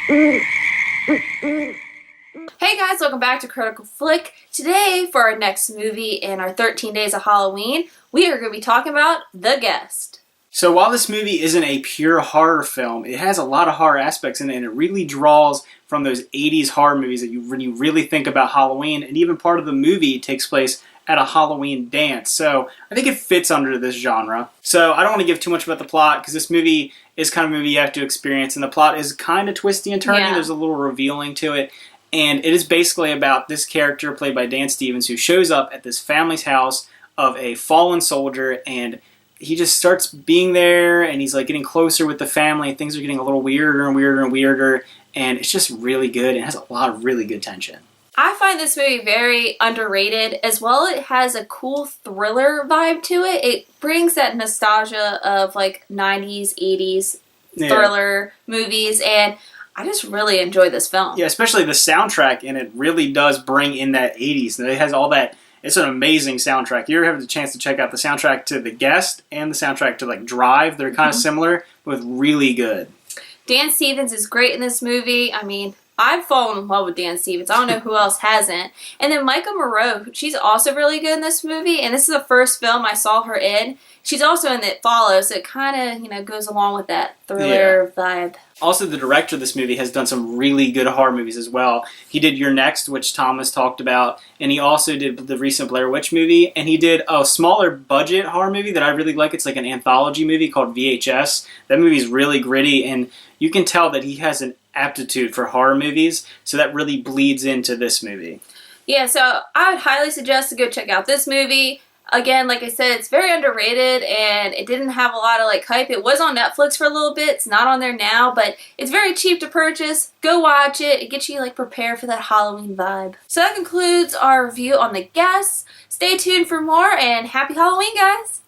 Hey guys, welcome back to Critical Flick. Today, for our next movie in our 13 Days of Halloween, we are going to be talking about The Guest. So while this movie isn't a pure horror film, it has a lot of horror aspects in it, and it really draws from those 80s horror movies that when you really think about Halloween, and even part of the movie takes place at a Halloween dance. So I think it fits under this genre. So I don't want to give too much about the plot, because this movie is kind of a movie you have to experience, and the plot is kind of twisty and turny. Yeah. There's a little revealing to it. And it is basically about this character played by Dan Stevens who shows up at this family's house of a fallen soldier, and he just starts being there, and he's like getting closer with the family, and things are getting a little weirder and weirder and weirder, and it's just really good, and it has a lot of really good tension. I find this movie very underrated. As well, it has a cool thriller vibe to it. It brings that nostalgia of like 90s, 80s thriller movies, and I just really enjoy this film. Yeah, especially the soundtrack, and it really does bring in that 80s. And it has all that. It's an amazing soundtrack. You ever have the chance to check out the soundtrack to The Guest and the soundtrack to like Drive? They're kind of similar, but really good. Dan Stevens is great in this movie. I mean, I've fallen in love with Dan Stevens. I don't know who else hasn't. And then Micah Moreau, she's also really good in this movie, and this is the first film I saw her in. She's also in It Follows, so it kind of, goes along with that thriller vibe. Also, the director of this movie has done some really good horror movies as well. He did You're Next, which Thomas talked about, and he also did the recent Blair Witch movie, and he did a smaller budget horror movie that I really like. It's like an anthology movie called VHS. That movie's really gritty, and you can tell that he has an aptitude for horror movies, so that really bleeds into this movie. Yeah, so I would highly suggest to go check out this movie. Again, like I said, it's very underrated, and it didn't have a lot of hype. It was on Netflix for a little bit. It's not on there now, but it's very cheap to purchase. Go watch it. It gets you prepared for that Halloween vibe. So that concludes our review on The Guest. Stay tuned for more, and happy Halloween, guys!